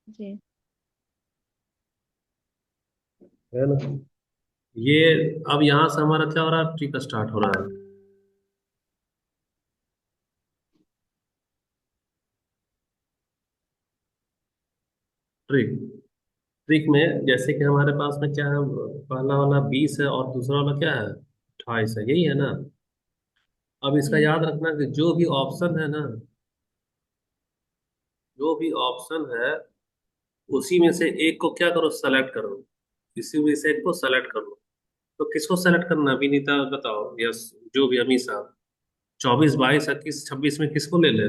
जी। है ना। ये अब यहाँ से हमारा क्या हो रहा है, ट्रिक स्टार्ट हो रहा है। ट्रिक ट्रिक में जैसे कि हमारे पास में क्या है, पहला वाला 20 है और दूसरा वाला क्या है, 28 है, यही है ना। अब इसका जी। याद रखना कि जो भी ऑप्शन है ना, जो भी ऑप्शन है उसी में से एक को क्या करो, सेलेक्ट करो। इसी में से एक को सेलेक्ट करो। तो किसको सेलेक्ट करना है, विनीता बताओ, यस, जो भी, अमीषा। 24, 22, 21, 26 में किसको ले ले।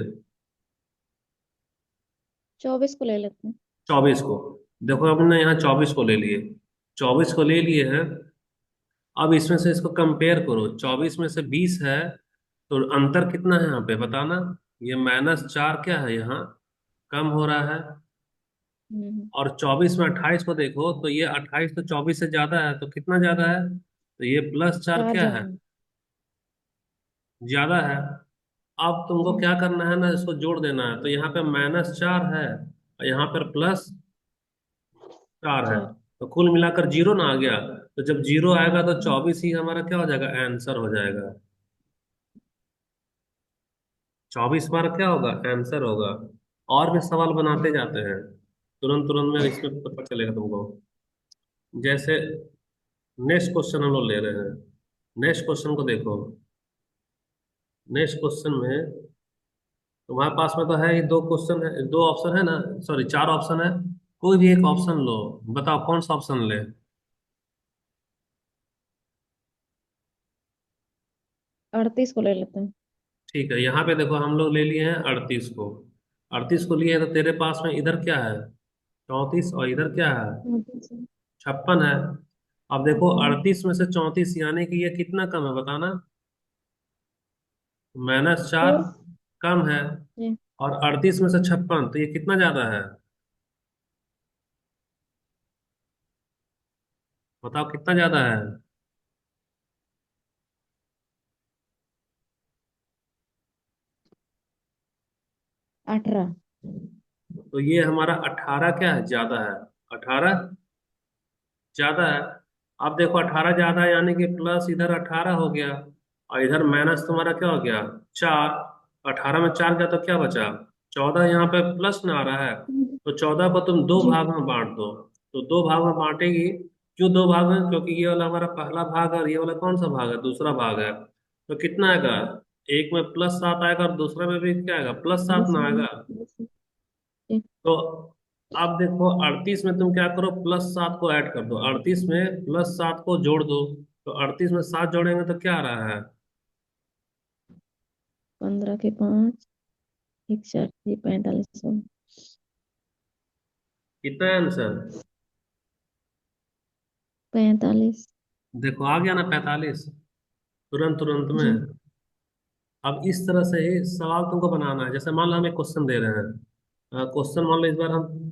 24 को ले लेते हैं। 24 को। देखो हमने यहाँ 24 को ले लिए। 24 को ले लिए हैं। अब इसमें से इसको कंपेयर करो, 24 में से 20 है, तो अंतर कितना है यहाँ पे बताना। ये -4 क्या है यहाँ, कम हो रहा है। हम्म। और 24 में 28 को देखो, तो ये 28 तो 24 से ज्यादा है, तो कितना ज्यादा है, तो ये +4 4 क्या है, ज्यादा है। ज्यादा है। अब तुमको जी। क्या करना है ना, इसको जोड़ देना है, तो यहाँ पे -4 है और यहाँ पर +4 है। 4। तो कुल मिलाकर 0 ना आ गया। तो जब 0 आएगा तो 24 ही हमारा क्या हो जाएगा, आंसर हो जाएगा। 24 बार क्या होगा, आंसर होगा। और भी सवाल बनाते जाते हैं, तुरंत तुरंत में इसमें पता चलेगा तुमको। जैसे नेक्स्ट क्वेश्चन हम लोग ले रहे हैं। नेक्स्ट क्वेश्चन को देखो। नेक्स्ट क्वेश्चन में तुम्हारे पास में तो है ही, दो क्वेश्चन है, दो ऑप्शन है ना, सॉरी 4 ऑप्शन है। कोई भी एक ऑप्शन लो, बताओ कौन सा ऑप्शन ले। 38 को ले लेते हैं। ठीक है, यहाँ पे देखो हम लोग ले लिए हैं 38 को। 38 को लिए हैं तो तेरे पास में इधर क्या है, 34, और इधर क्या है, 34 है। 56 है। अब देखो छप्पन। 38 में से 34 यानी कि ये कितना कम है बताना। -4 4। कम है। जी। और 38 में से 56, तो ये कितना ज्यादा है, बताओ कितना ज्यादा है। 18। तो ये हमारा 18 क्या है, ज्यादा है। 18 ज्यादा है। अब देखो 18 ज्यादा है यानी कि प्लस इधर 18 हो गया, और इधर माइनस तुम्हारा क्या हो गया, 4। 18 में 4 गया तो क्या बचा, 14। यहाँ पे प्लस ना आ रहा है, तो 14 को तुम दो जी। भाग में बांट दो। तो दो भाग में बांटेगी। क्यों दो भाग में, क्योंकि ये वाला हमारा पहला भाग है और ये वाला कौन सा भाग है, दूसरा भाग है। तो कितना आएगा, एक में +7 आएगा और दूसरे में भी क्या आएगा, +7 ना दूसरे। आएगा। तो अब देखो 38 में तुम क्या करो, +7 को ऐड कर दो, 38 में +7 को जोड़ दो। तो 38 में 7 जोड़ेंगे तो क्या आ रहा है, 15 के 5। एक चार 45 हो। कितना है आंसर। 45। देखो आ गया ना 45, तुरंत तुरंत में। जी। अब इस तरह से ही सवाल तुमको बनाना है। जैसे मान लो हम एक क्वेश्चन दे रहे हैं, क्वेश्चन मान लो इस बार हम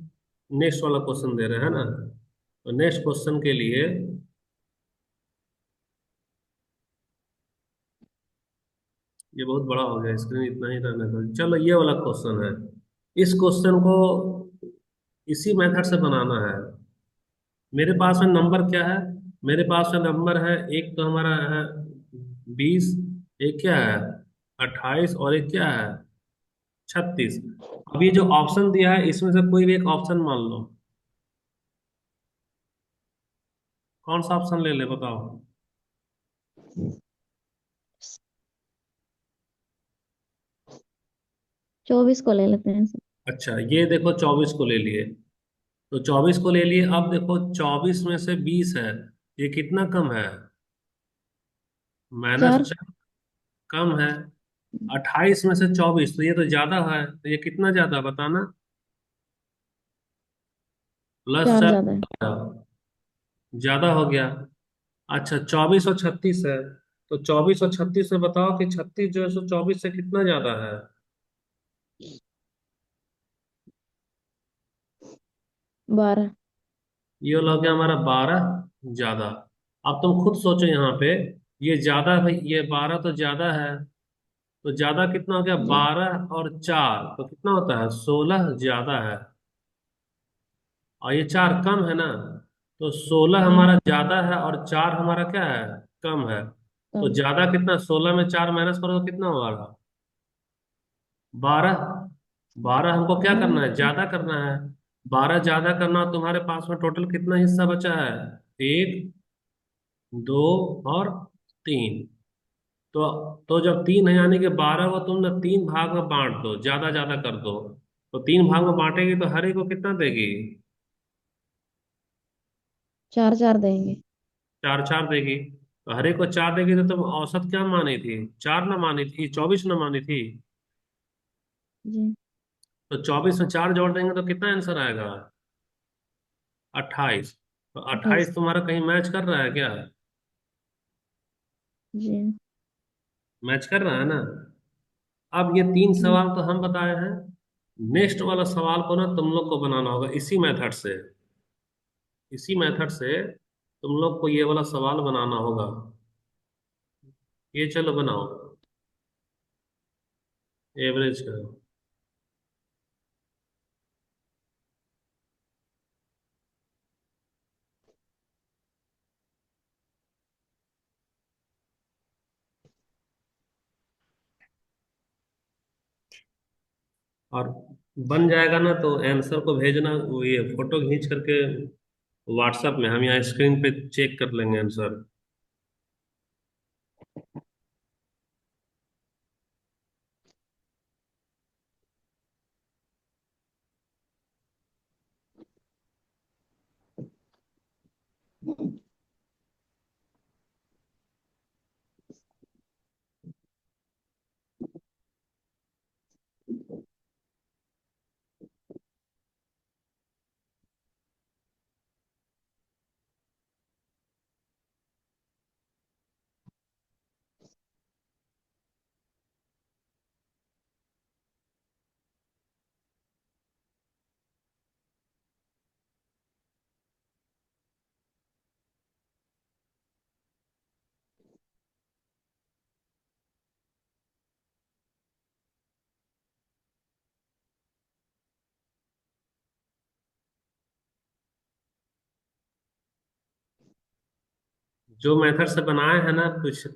नेक्स्ट वाला क्वेश्चन दे रहे हैं ना। तो नेक्स्ट क्वेश्चन के लिए ये बहुत बड़ा हो गया, स्क्रीन इतना ही रहने दो, चलो ये वाला क्वेश्चन है। इस क्वेश्चन को इसी मेथड से बनाना है। मेरे पास में नंबर क्या है, मेरे पास में नंबर है, एक तो हमारा है 20, एक क्या है 28, और एक क्या है 36। अब ये जो ऑप्शन दिया है इसमें से कोई भी एक ऑप्शन मान लो, कौन सा ऑप्शन ले ले बताओ। 24 को ले लेते हैं। अच्छा ये देखो 24 को ले लिए। तो 24 को ले लिए, अब देखो 24 में से 20 है, ये कितना कम है, 4। -4 कम है। 28 में से 24, तो ये तो ज्यादा है, तो ये कितना ज्यादा बताना, 4 +4 ज्यादा है। ज्यादा हो गया। अच्छा 24 और 36 है, तो 24 और 36 में बताओ कि 36 जो है सो 24 से कितना ज्यादा है। 12। ये वाला हो गया हमारा 12 ज्यादा। अब तुम खुद सोचो यहाँ पे, ये ज्यादा है भाई, ये 12 तो ज्यादा है। तो ज्यादा कितना हो गया, जी। 12 और 4 तो कितना होता है, 16 ज्यादा है। और ये चार कम है ना, तो 16 जी। हमारा ज्यादा है और चार हमारा क्या है, कम है। तो कम। ज्यादा कितना, 16 में चार माइनस करो तो कितना होगा, 12। 12 हमको क्या करना है, हाँ। ज्यादा करना है। 12 ज्यादा करना, और तुम्हारे पास में टोटल कितना हिस्सा बचा है, एक, दो और तीन। तो जब तीन है यानी कि 12 को तुम ना तीन भाग में बांट दो, ज्यादा ज्यादा कर दो। तो तीन भाग में बांटेगी तो हर एक को कितना देगी, चार चार देंगे। चार चार देगी। तो हर एक को चार देगी तो तुम औसत क्या मानी थी, चार ना मानी थी, 24 ना मानी थी। जी। तो 24 में चार जोड़ देंगे तो कितना आंसर आएगा, 28। तो 28 28। तुम्हारा कहीं मैच कर रहा है क्या, जी। मैच कर रहा है ना। अब ये तीन जी। सवाल तो हम बताए हैं, नेक्स्ट वाला सवाल को ना तुम लोग को बनाना होगा इसी मेथड से। इसी मेथड से तुम लोग को ये वाला सवाल बनाना होगा। ये चलो बनाओ, एवरेज का। और बन जाएगा ना तो आंसर को भेजना, वो ये फोटो खींच करके व्हाट्सएप में, हम यहाँ स्क्रीन पे चेक कर लेंगे आंसर। जो मेथड से बनाए हैं ना,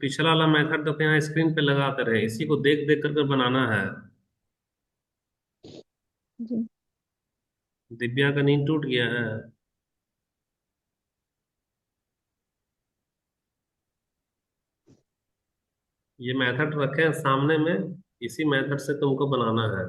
पिछला वाला मेथड तो यहाँ स्क्रीन पे लगाते रहे, इसी को देख देख करके बनाना है। जी। दिव्या का नींद टूट गया है। ये मेथड रखे हैं सामने में, इसी मेथड से तुमको बनाना है।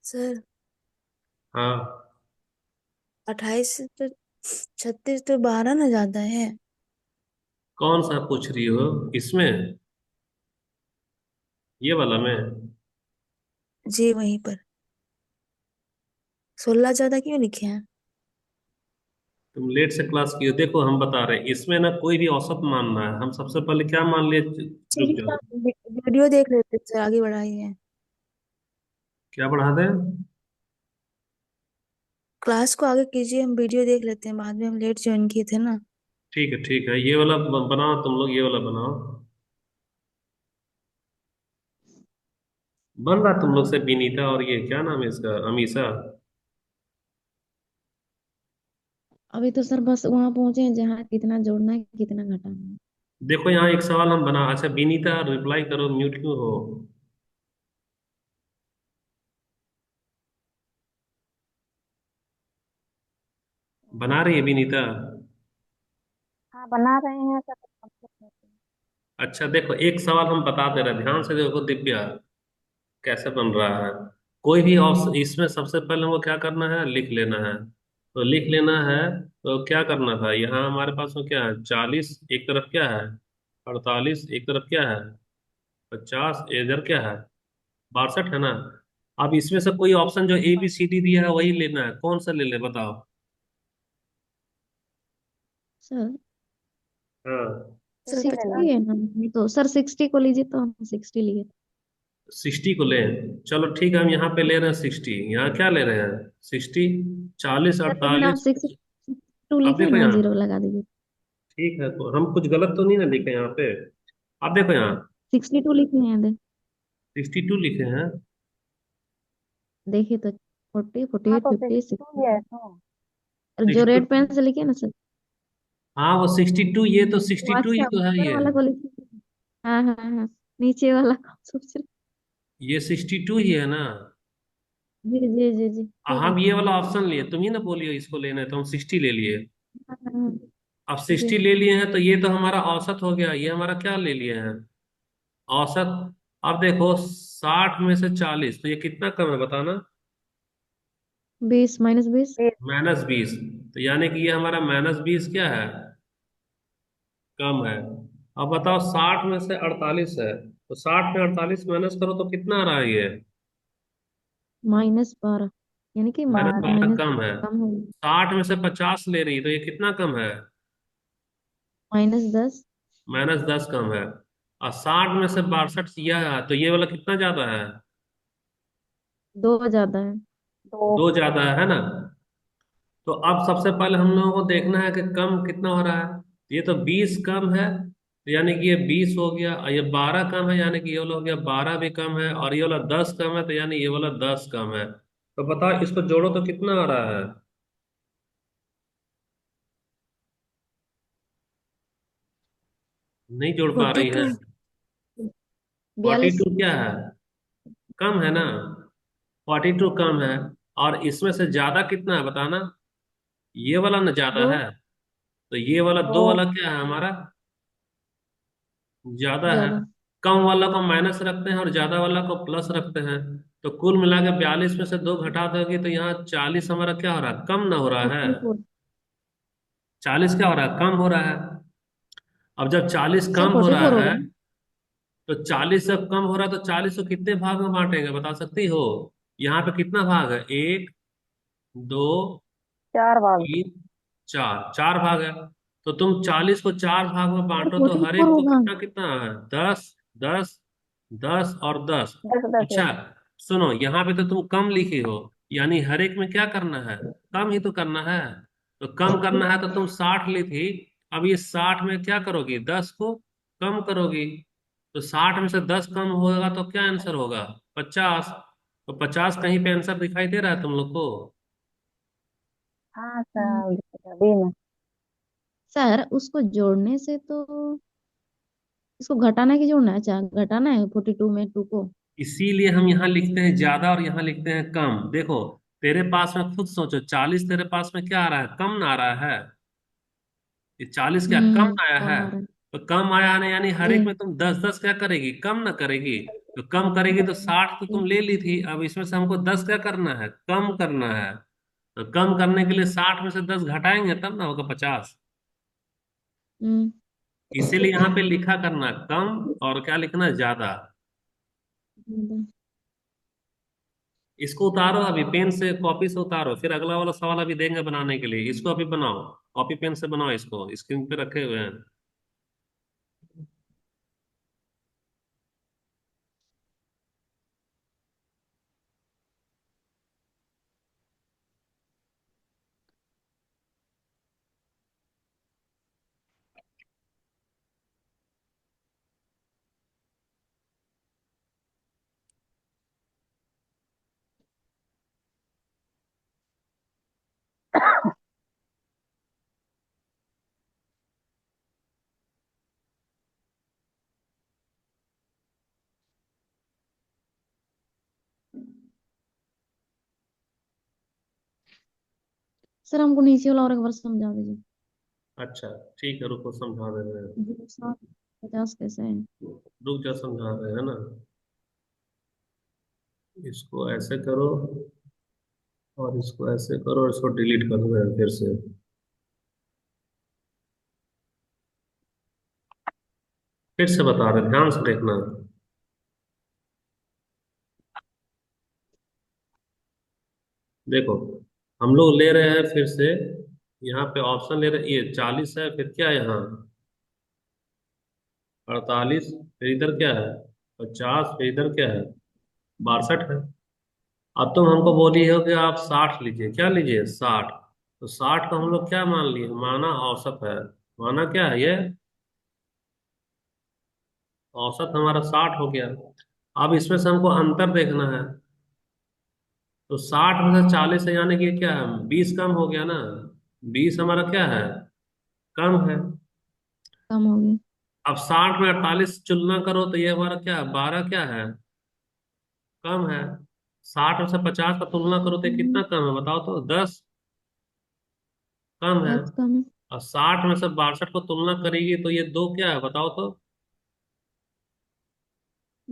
सर, हाँ, 28 तो 36 तो 12 ना ज्यादा है। कौन सा पूछ रही हो, इसमें, ये वाला में। जी वहीं पर 16 ज्यादा क्यों लिखे हैं? तुम लेट से क्लास की हो, देखो हम बता रहे हैं, इसमें ना कोई भी औसत मानना है। हम सबसे पहले क्या मान लिए, रुक ठीक जाओ। है, वीडियो देख लेते हैं सर, आगे बढ़ाइए। क्या बढ़ा दें, क्लास को आगे कीजिए, हम वीडियो देख लेते हैं, बाद में हम लेट ज्वाइन किए थे ना। ठीक है ठीक है, ये वाला बनाओ, तुम लोग ये वाला बनाओ। बन रहा तुम लोग से विनीता और ये क्या नाम है इसका, अमीषा। अभी तो सर बस वहां पहुंचे हैं जहाँ कितना जोड़ना है कितना घटाना है। देखो यहाँ एक सवाल हम बना, अच्छा विनीता रिप्लाई करो, म्यूट क्यों हो। बना रही है विनीता? हाँ बना रहे हैं सर, कंप्लीट नहीं किए। अच्छा देखो, एक सवाल हम बता दे रहे हैं, ध्यान से देखो दिव्या, कैसे बन रहा है। कोई भी ऑप्शन इसमें सबसे पहले हमको क्या करना है, लिख लेना है। तो लिख लेना है। तो क्या करना था, यहाँ हमारे पास में क्या है, 40 एक तरफ क्या है, 48 एक तरफ क्या है, 50 इधर क्या है, 62 है ना। अब इसमें से कोई ऑप्शन जो ए बी सी डी दिया है वही लेना है, कौन सा ले ले बताओ। सर हाँ। 60 ले है ना, तो सर 60 को लीजिए, तो हम 60 लिए। 60 को लें, चलो ठीक है, हम यहाँ पे ले रहे हैं 60, यहाँ क्या ले रहे हैं, 60, 40 सर लेकिन आप 48। 62 अब लिखे देखो ना, यहाँ, जीरो लगा दीजिए। ठीक है, तो हम कुछ गलत तो नहीं ना लिखे यहाँ पे। अब देखो यहाँ 62 लिखे हैं, 62 लिखे हैं। देखिए तो 40, हाँ 48, तो 50, 62 ही 60। है तो। और जो 62, रेड पेन से लिखे ना सर, हाँ वो 62, ये तो वो 62 ही अच्छा तो है ऊपर ये। वाला को लिखिए। हाँ हाँ हाँ, नीचे वाला कौन सोच रहे। ये 62 ही है ना। जी जी जी जी, ठीक है। हम ये वाला ऑप्शन लिए, तुम ही ना बोलिए इसको लेना है, तो हम 60 ले लिए। हाँ हाँ हाँ, अब जी। 60 ले लिए हैं, तो ये तो हमारा औसत हो गया, ये हमारा क्या ले लिए हैं, औसत। अब देखो 60 में से 40, तो ये कितना कम है बताना। 20 -20। -20, तो यानी कि ये हमारा -20 क्या है, कम है। अब बताओ 60 में से 48 है, तो 60 में 48 माइनस करो तो कितना आ रहा है ये, -12, यानी कि -12 माइनस कम है। कम हो। 60 में से 50 ले रही, तो ये कितना कम है, -10। -10 कम है। और 60 में से 62 यह है, तो ये वाला कितना ज्यादा है, 2 ज्यादा है। 2 ज्यादा है ना। तो अब सबसे पहले हम लोगों को देखना है कि कम कितना हो रहा है। ये तो 20 कम है, तो यानी कि ये 20 हो गया, और ये 12 कम है, यानी कि ये वाला हो गया 12 भी कम है, और ये वाला 10 कम है, तो यानी ये वाला 10 कम है। तो बताओ इसको जोड़ो तो कितना आ रहा है, नहीं जोड़ पा रही है। 42। 42। 42 क्या है, कम है ना, 42 कम है। और इसमें से ज्यादा कितना है बताना, ये वाला ना ज्यादा 2 है, तो ये वाला दो वाला क्या है हमारा, ज्यादा है। ज्यादा। कम वाला को माइनस रखते हैं और ज्यादा वाला को प्लस रखते हैं। तो कुल मिला के 42 में से 2 घटा दोगे, तो यहाँ 40 हमारा क्या हो रहा है, कम ना हो रहा है। 44। 40 क्या हो रहा है, कम हो रहा है। अब जब 40 सर कम हो रहा 44 हो है, गया। तो 40 जब कम हो रहा है, तो 40 को कितने भाग में बांटेंगे बता सकती हो। यहाँ पे कितना भाग है, 1, 2, 4 भाग। 3, 4, 4 भाग है। तो तुम 40 को 4 भाग में सर बांटो, तो हर 44 एक को होगा। कितना कितना है, 10, 10, 10 और 10। 10 10 है। अच्छा सुनो, यहाँ पे तो तुम कम लिखी हो, यानी हर एक में क्या करना है, कम ही तो करना है। तो कम करना है, तो तुम 60 ली थी, अब ये 60 में क्या करोगी, 10 को कम करोगी। तो 60 में से 10 कम होगा तो क्या आंसर होगा, 50। तो 50 कहीं पे आंसर दिखाई दे रहा है तुम लोग को। हाँ हम्म, सर, अभी मैं। सर उसको जोड़ने से तो इसको घटाना है कि जोड़ना है, अच्छा घटाना है 42 में 2 को। इसीलिए हम यहाँ लिखते हैं ज्यादा और यहाँ लिखते हैं कम। देखो तेरे पास में खुद सोचो, 40 तेरे पास में क्या आ रहा है, कम ना आ रहा है, ये 40 क्या कम आया है। कम आ रहा है। तो कम आया है, यानी हर एक जी में तुम 10 10 क्या करेगी, कम ना करेगी। तो कम करेगी, तो 60 तो तुम जी। ले ली थी, अब इसमें से हमको 10 क्या करना है, कम करना है। तो कम करने के लिए 60 में से 10 घटाएंगे तब ना होगा 50। हम्म। इसीलिए यहाँ पे लिखा करना कम, और क्या लिखना ज्यादा। इसको उतारो, अभी पेन से कॉपी से उतारो, फिर अगला वाला सवाल अभी देंगे बनाने के लिए, इसको अभी बनाओ, कॉपी पेन से बनाओ, इसको स्क्रीन पे रखे हुए हैं। सर हमको नीचे वाला और एक बार समझा दीजिए। अच्छा, ठीक है, रुको समझा दे रहे हैं। 250 कैसे है? रुक जा, समझा रहे हैं ना। इसको ऐसे करो, और इसको ऐसे करो, और इसको डिलीट कर रहे हैं फिर से। फिर से बता रहे हैं, ध्यान से देखना। देखो, हम लोग ले रहे हैं फिर से, यहाँ पे ऑप्शन ले रहे हैं, ये 40 है, फिर क्या है यहाँ, 48, फिर इधर क्या है, 50, फिर इधर क्या है, 62 है। अब तुम हमको बोली हो कि आप 60 लीजिए, क्या लीजिए, 60। तो 60 को हम लोग क्या मान लिए, माना औसत है। माना क्या है ये, औसत हमारा 60 हो गया। अब इसमें से हमको अंतर देखना है। तो 60 में से 40 है, यानी कि ये क्या है, 20 कम हो गया ना। 20 हमारा क्या है, कम है। कम हो गया। अब 60 में 48 तुलना करो तो ये हमारा क्या है, 12 क्या है, कम है। 60 में से 50 का तुलना करो तो ये कितना कम है, बताओ तो, 10 कम है। 10 कम है। और 60 में से 62 को तुलना करेगी तो ये दो क्या है, बताओ तो,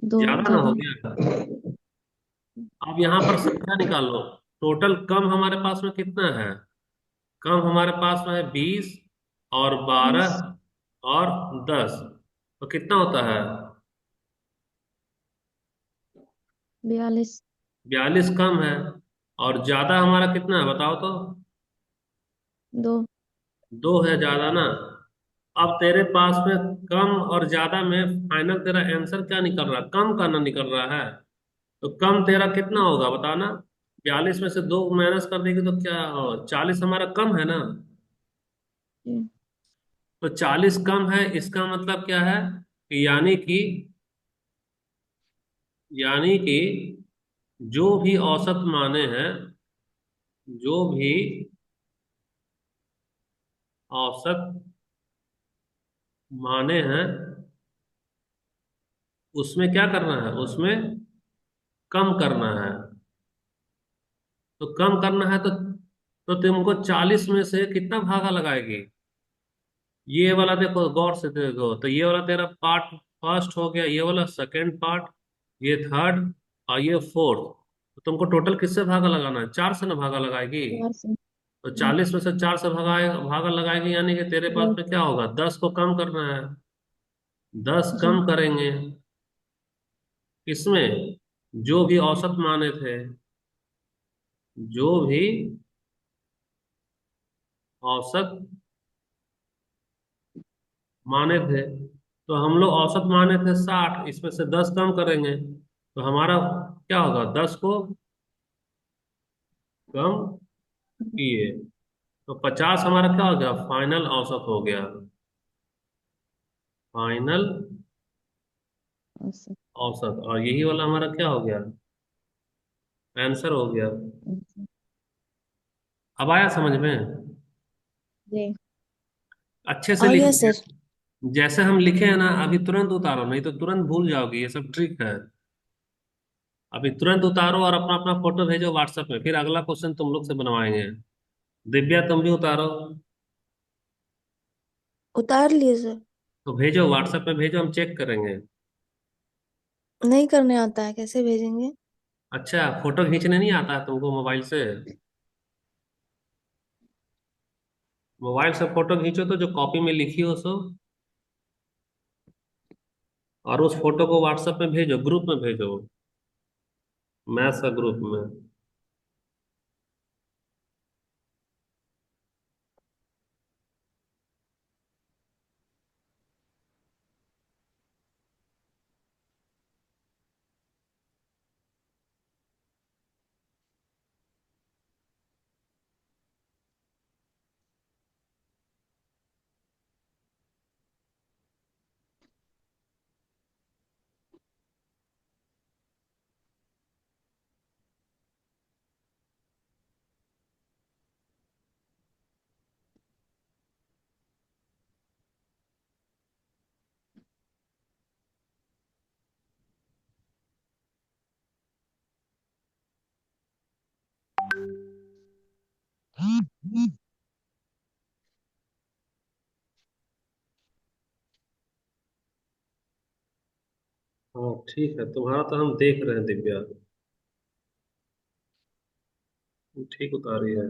2 ज्यादा ना हो ज्यादा। गया। अब यहाँ पर संख्या निकालो। टोटल कम हमारे पास में कितना है, कम हमारे पास में है 20 और 20। 12 और 10। तो कितना होता है, 42। 42 कम है। और ज्यादा हमारा कितना है, बताओ तो, 2। 2 है ज्यादा ना। अब तेरे पास में कम और ज्यादा में फाइनल तेरा आंसर क्या निकल रहा है, कम का ना निकल रहा है। तो कम तेरा कितना होगा बताना। 42 में से 2 माइनस कर देगी तो क्या, 40 हमारा कम है ना। तो 40 कम है, इसका मतलब क्या है, कि यानी कि जो भी औसत माने हैं, जो भी औसत माने हैं, उसमें क्या करना है, उसमें कम करना है। तो कम करना है तो तुमको 40 में से कितना भागा लगाएगी, ये वाला देखो, गौर से देखो, तो ये वाला तेरा पार्ट फर्स्ट हो गया, ये वाला सेकंड पार्ट, ये थर्ड, और ये फोर्थ। तो तुमको टोटल किससे भागा लगाना है, 4 से ना भागा लगाएगी। 4 से। तो 40 में से 4 से भागा लगाएगी, यानी कि तेरे पास 10। में क्या होगा, 10 को कम करना है। 10 जी। कम करेंगे, इसमें जो भी औसत माने थे, जो भी औसत माने थे, तो हम लोग औसत माने थे 60, इसमें से 10 कम करेंगे तो हमारा क्या होगा, 10 को कम किए तो 50 हमारा क्या हो गया, फाइनल औसत हो गया। फाइनल औसत। औसत, और यही वाला हमारा क्या हो गया, आंसर हो गया। अच्छा। अब आया समझ में, जी। अच्छे से आ गया लिखो। सर। जैसे हम लिखे हैं ना, अभी तुरंत उतारो, नहीं तो तुरंत भूल जाओगे, ये सब ट्रिक है। अभी तुरंत उतारो और अपना अपना फोटो भेजो व्हाट्सएप में, फिर अगला क्वेश्चन तुम लोग से बनवाएंगे। दिव्या तुम भी उतारो। उतार लिए सर। तो भेजो व्हाट्सएप में, भेजो, हम चेक करेंगे। नहीं करने आता है, कैसे भेजेंगे? अच्छा, फोटो खींचने नहीं आता है तुमको मोबाइल से, मोबाइल से फोटो खींचो तो जो कॉपी में लिखी हो सो, और उस फोटो को व्हाट्सएप में भेजो, ग्रुप में भेजो, मैथ्स का ग्रुप में। हाँ ठीक है, तुम्हारा तो हम देख रहे हैं दिव्या, तुम ठीक उतारी है।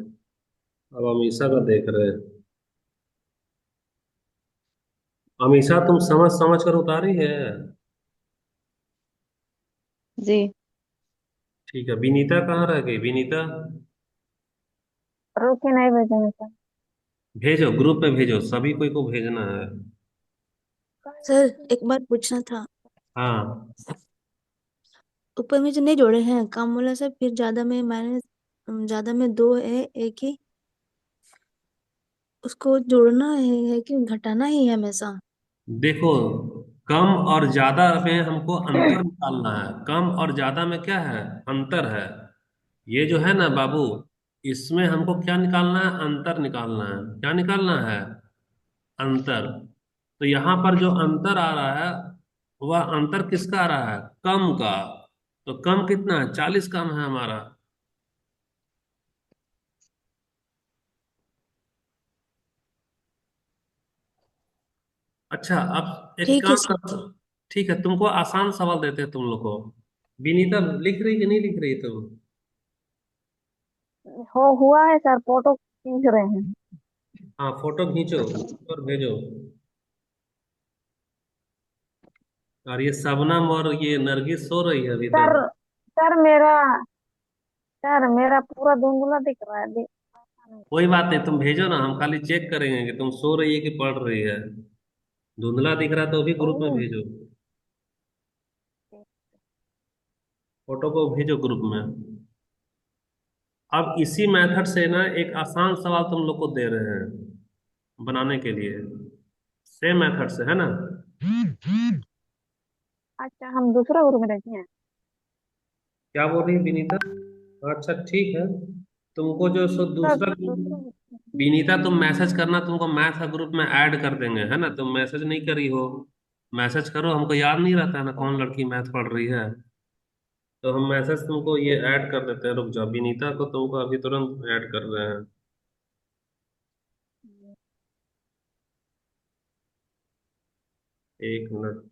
अब अमीषा का देख रहे हैं। अमीषा तुम समझ समझ कर उतारी है। जी। ठीक है, विनीता कहाँ रह गई, विनीता? रुके नहीं भेजेंगे सर। भेजो, ग्रुप में भेजो, सभी कोई को भेजना है। सर एक बार पूछना था। हाँ। ऊपर में जो नहीं जोड़े हैं काम वाला सर, फिर ज्यादा में माइनस, ज्यादा में दो है एक ही, उसको जोड़ना है कि घटाना ही है हमेशा? देखो, कम और ज्यादा में हमको अंतर निकालना है। कम और ज्यादा में क्या है? अंतर है। ये जो है ना बाबू, इसमें हमको क्या निकालना है? अंतर निकालना है। क्या निकालना है? अंतर। तो यहाँ पर जो अंतर आ रहा है, वह अंतर किसका आ रहा है? कम का। तो कम कितना है? 40 कम है हमारा। अच्छा, अब एक ठीक है काम सर। कर। ठीक है, तुमको आसान सवाल देते हैं तुम लोग को। विनीता लिख रही कि नहीं लिख रही तुम? हो हुआ है सर, फोटो खींच रहे हैं। हाँ, फोटो खींचो और भेजो। और ये शबनम और ये नरगिस सो रही है अभी सर, तक? सर मेरा सर मेरा पूरा धुंधला दिख रहा है कोई बात नहीं, तुम भेजो ना, हम खाली चेक करेंगे कि तुम सो रही है कि पढ़ रही है। धुंधला दिख रहा है तो भी ग्रुप में ओ, भेजो। फोटो को भेजो ग्रुप में। अब इसी मेथड से ना एक आसान सवाल तुम लोग को दे रहे हैं बनाने के लिए। सेम मेथड से है ना? अच्छा हम दूसरा ग्रुप में रहते हैं। क्या बोल रही है विनीता? अच्छा ठीक है, तुमको जो सो सर दूसरा दूसरा विनीता, तुम मैसेज करना, तुमको मैथ का ग्रुप में ऐड कर देंगे, है ना? तुम मैसेज नहीं करी हो। मैसेज करो, हमको याद नहीं रहता है ना कौन लड़की मैथ पढ़ रही है। तो हम मैसेज तुमको ये ऐड कर देते हैं। रुक जाओ, विनीता को तुमको अभी तुरंत ऐड कर रहे हैं। 1 मिनट।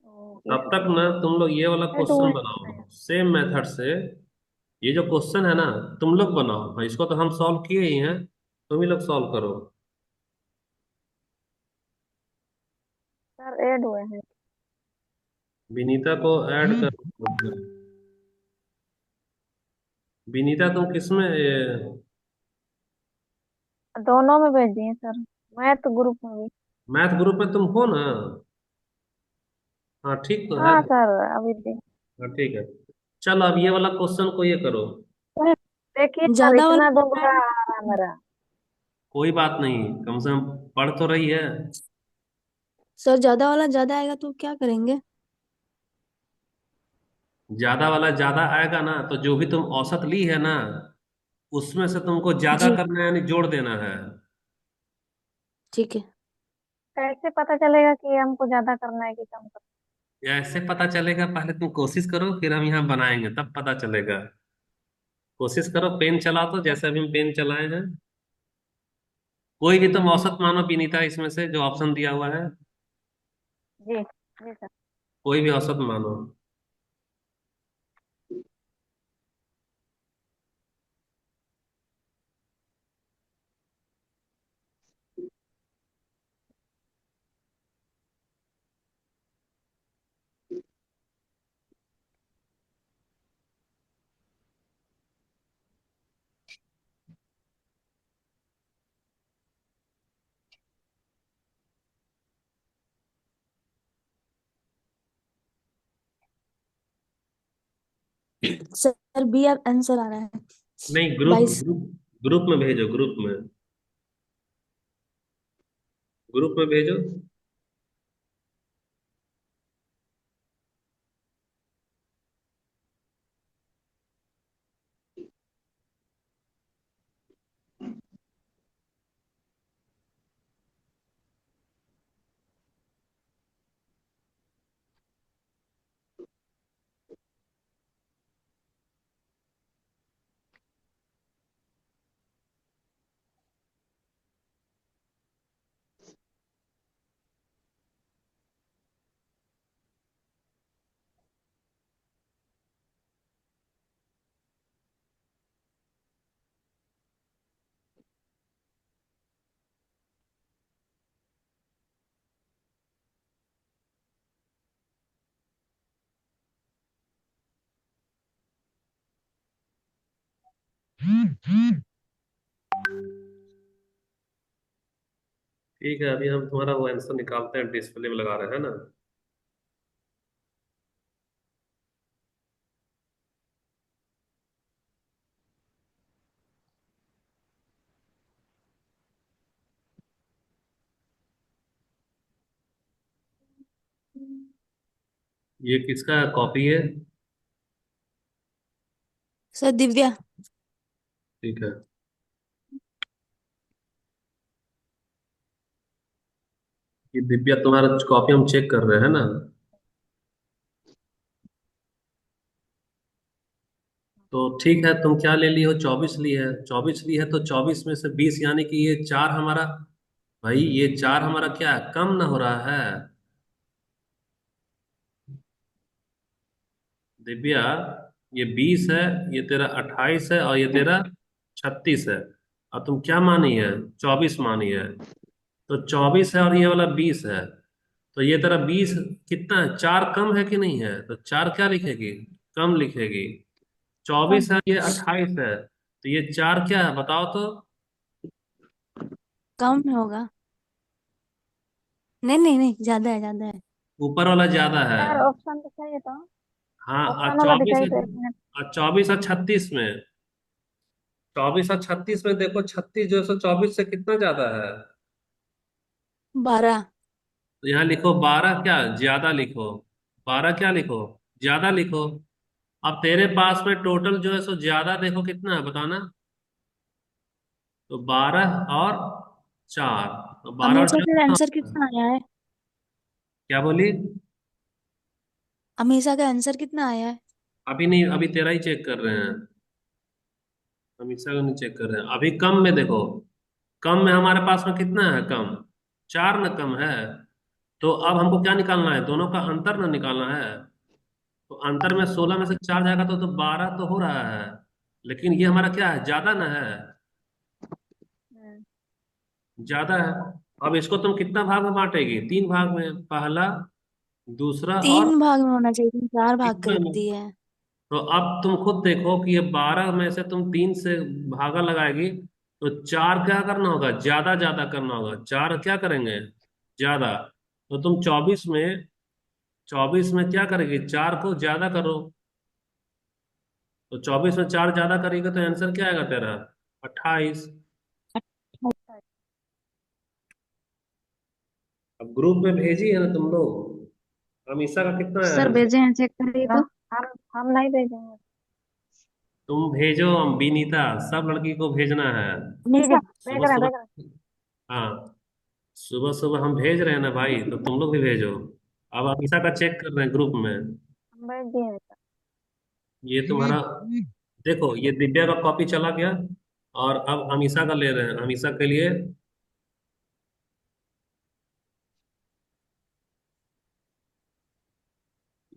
ओके तब सर। तक ना तुम लोग ये वाला ए टू क्वेश्चन है। बनाओ सेम मेथड से। ये जो क्वेश्चन है ना, तुम लोग बनाओ। हाँ, इसको तो हम सॉल्व किए ही हैं, तुम ही लोग सॉल्व करो। सर ऐड हुए हैं। विनीता को ऐड कर। विनीता तुम किसमें दोनों में भेज दिए सर, मैथ ग्रुप में भी। मैथ ग्रुप में तुम हो ना? हाँ ठीक तो है। हाँ सर अभी देख। हाँ ठीक है। चलो, अब ये वाला क्वेश्चन को ये करो। देखिए सर ज्यादा इतना वाला दुबला आ रहा है मेरा। कोई बात नहीं, कम से कम पढ़ तो रही है। सर ज्यादा वाला ज्यादा आएगा तो क्या करेंगे? ज्यादा वाला ज्यादा आएगा ना, तो जो भी तुम औसत ली है ना, उसमें से तुमको ज्यादा जी करना है, यानी जोड़ देना है। ठीक है। कैसे पता चलेगा कि हमको ज्यादा करना है कि कम करना ऐसे पता चलेगा, पहले तुम कोशिश करो, फिर हम यहाँ बनाएंगे तब पता चलेगा। कोशिश करो, पेन चला तो, जैसे अभी हम पेन चलाए हैं। कोई भी तुम औसत मानो विनीता, इसमें से जो ऑप्शन दिया हुआ है, है? जी जी सर। कोई भी औसत मानो। सर बी आंसर आ रहा है। नहीं, ग्रुप 22। ग्रुप ग्रुप में भेजो, ग्रुप में। ग्रुप में भेजो। ठीक है, अभी हम तुम्हारा वो आंसर निकालते हैं, डिस्प्ले में लगा रहे हैं ना। ये किसका कॉपी है? सर दिव्या। ठीक है, ये दिव्या तुम्हारा कॉपी हम चेक कर रहे हैं ना। तो ठीक है, तुम क्या ले ली हो? 24 ली है। 24 ली है तो 24 में से 20, यानी कि ये चार हमारा, भाई ये चार हमारा क्या है, कम ना हो रहा है? दिव्या, ये 20 है, ये तेरा 28 है, और ये तेरा 36 है। और तुम क्या मानी है? 24 मानी है। तो 24 है और ये वाला 20 है। तो ये तेरा 20 कितना है? चार कम है कि नहीं है? तो चार क्या लिखेगी? कम लिखेगी। 24 है, ये 28 है, तो ये चार क्या है बताओ तो। कम होगा। नहीं नहीं नहीं, ज्यादा है ज्यादा है। ऊपर वाला ज्यादा है। यार ऑप्शन दिखाइए तो। हाँ, और ऑप्शन वाला 24 दिखाइए है, तो एक मिनट। और 24 और 36 में, 24 और 36 में देखो, 36 जो है सो 24 से कितना ज्यादा है? 12। तो यहाँ लिखो 12 क्या ज्यादा लिखो। 12 क्या लिखो? ज्यादा लिखो। अब तेरे पास में टोटल जो है सो ज्यादा देखो कितना है बताना। तो 12 और 4, तो 12 और हमेशा 4 का कितना आंसर होता है? कितना आया है? क्या बोली? हमेशा का आंसर कितना आया है? अभी नहीं, अभी तेरा ही चेक कर रहे हैं। हम इसका नहीं चेक कर रहे हैं, अभी कम में देखो। कम में हमारे पास में कितना है कम? चार ना कम है। तो अब हमको क्या निकालना है? दोनों का अंतर ना निकालना है। तो अंतर में 16 में से चार जाएगा तो 12 तो हो रहा है। लेकिन ये हमारा क्या है, ज्यादा ना है? हम्म, ज्यादा है। अब इसको तुम कितना भाग में बांटेगी? तीन भाग में, पहला, दूसरा और 3 भाग में होना चाहिए, तुम 4 भाग कर तीसरा में। दिए है। तो अब तुम खुद देखो कि ये 12 में से तुम तीन से भागा लगाएगी, तो चार क्या करना होगा? ज्यादा ज्यादा करना होगा। चार क्या करेंगे? ज्यादा। तो तुम 24 में क्या करेगी? चार को ज्यादा करो। तो 24 में चार ज्यादा करेगी तो आंसर क्या आएगा तेरा? 28। अब ग्रुप में भेजी है ना तुम लोग? अमीषा का कितना आया सर है? भेजे हैं, चेक करिए हम तो। हम नहीं भेजेंगे। तुम भेजो, विनीता, सब लड़की को भेजना है। ठीक है, सुबह देख रहे सुबह। हैं। हाँ, सुबह सुबह हम भेज रहे हैं ना भाई, तो तुम लोग भी भेजो। अब अमीषा का चेक कर रहे हैं ग्रुप में। हम भेज दिए। ये तुम्हारा, देखो ये दिव्या का कॉपी चला गया। और अब अमीषा का ले रहे हैं, अमीषा के लिए।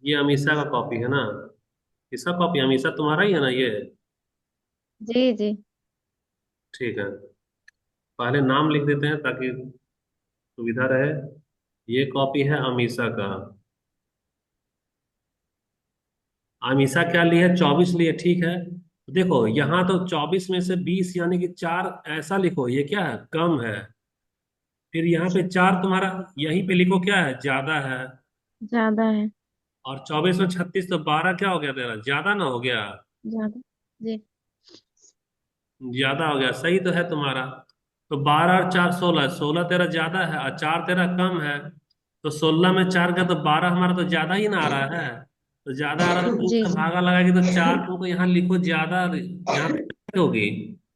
ये अमीषा का कॉपी है ना? किसका कॉपी? अमीषा तुम्हारा ही है ना ये? जी जी। ठीक है, पहले नाम लिख देते हैं ताकि सुविधा रहे। ये कॉपी है अमीषा का। अमीषा क्या ली है? 24 लिए, ठीक है। तो देखो यहाँ तो 24 में से 20 यानी कि चार ऐसा लिखो, ये क्या है, कम है। फिर यहाँ पे चार तुम्हारा, यहीं पे लिखो क्या है, ज्यादा है। ज्यादा है। और 24 में 36, तो 12 क्या हो गया तेरा, ज्यादा ना हो गया? ज्यादा। जी। ज्यादा हो गया, सही तो है तुम्हारा। तो 12 और चार 16, 16 तेरा ज्यादा है और चार तेरा कम है। तो 16 में चार का तो 12 हमारा तो ज्यादा ही ना आ रहा है। तो ज्यादा आ रहा तो तीन जी से जी। भागा लगाएगी, तो चार तुमको यहाँ लिखो ज्यादा, यहाँ पे क्या होगी,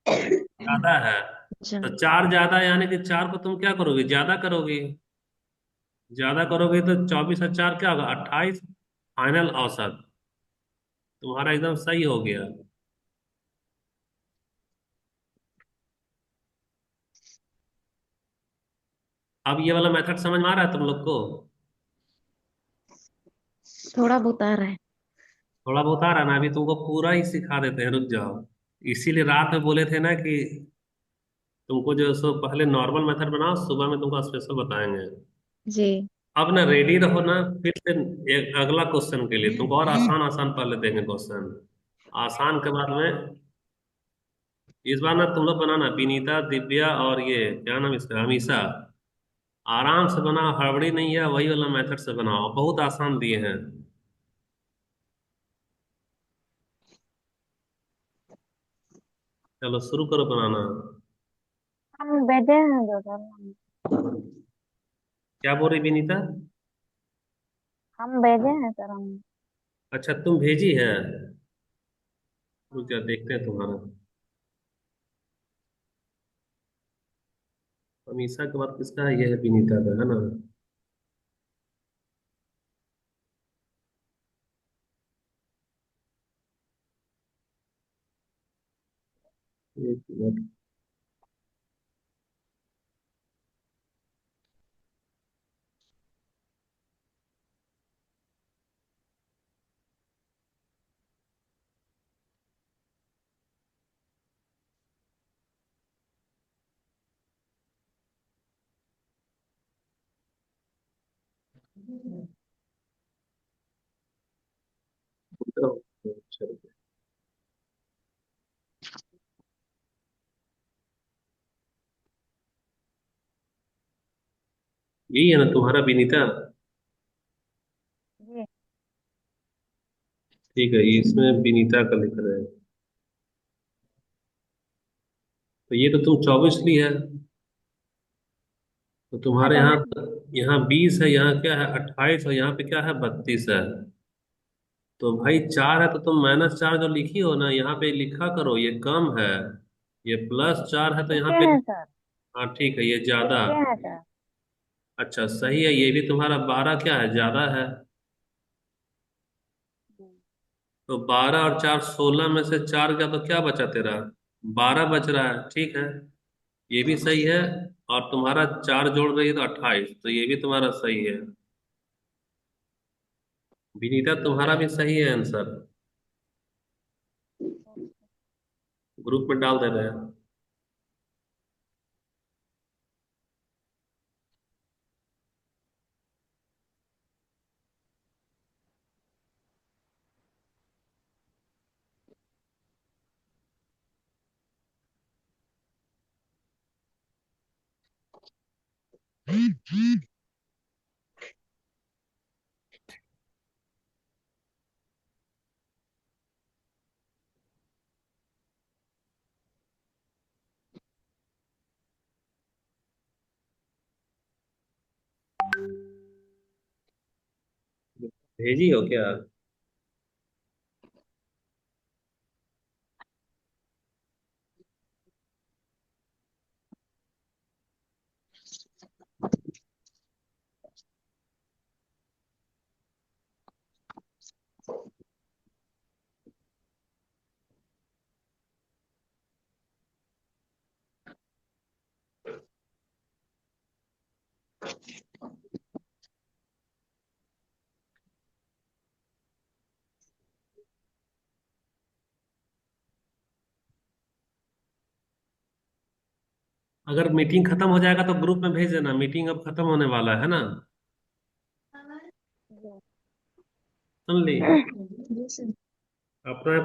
ज्यादा है। अच्छा। तो चार ज्यादा, यानी कि चार को तुम क्या करोगे, ज्यादा करोगे। ज्यादा करोगे तो 24 और चार क्या होगा, 28। फाइनल औसत तुम्हारा एकदम सही हो गया। अब ये वाला मेथड समझ में आ रहा है तुम लोग को? थोड़ा बहुत आ रहा है। थोड़ा बहुत आ रहा है ना? अभी तुमको पूरा ही सिखा देते हैं, रुक जाओ। इसीलिए रात में बोले थे ना कि तुमको जो है सो पहले नॉर्मल मेथड बनाओ, सुबह में तुमको स्पेशल बताएंगे। जी। अब ना रेडी रहो ना, फिर से एक अगला क्वेश्चन के लिए। तुमको और आसान आसान पहले देंगे क्वेश्चन, आसान के बाद में इस बार ना तुम लोग बनाना, विनीता, दिव्या और ये क्या नाम इसका, अमीषा। आराम से बनाओ, हड़बड़ी नहीं है, वही वाला मेथड से बनाओ, बहुत आसान दिए हैं। चलो शुरू करो बनाना। हम भेजे हैं दो सर। क्या बोल रही विनीता? हम भेजे हैं सर हम। अच्छा तुम भेजी है। रुक जा देखते हैं तुम्हारा। अमीषा के बाद किसका है? ये है विनीता का, है ना? एक मिनट। अच्छा, यही है ना तुम्हारा विनीता? जी। ठीक है, इसमें विनीता का लिख रहे हैं। तो ये तो तुम 24 ली है। तो हाँ तुम्हारे तो यहाँ, मैं। यहाँ 20 है, यहाँ क्या है 28, और यहाँ पे क्या है 32 है। तो भाई 4 है तो तुम -4 जो लिखी हो ना, यहाँ पे लिखा करो, ये कम है। ये +4 है तो यहाँ लिखे पे। हैं सर। हाँ ठीक है, ये ज्यादा। लिखे हैं सर। अच्छा सही है, ये भी तुम्हारा 12 क्या है, ज्यादा है। तो 12 और 4, 16 में से 4 गया तो क्या बचा तेरा? 12 बच रहा है, ठीक है। ये भी सही है। और तुम्हारा 4 जोड़ रही है तो 28, तो ये भी तुम्हारा सही है। विनीता तुम्हारा भी सही है आंसर। ग्रुप में डाल दे रहे हैं। भेजी हो क्या? अगर मीटिंग खत्म हो जाएगा तो ग्रुप में भेज देना, मीटिंग अब खत्म होने वाला है ना। जी। सुन ली? जी। जी सर। अपना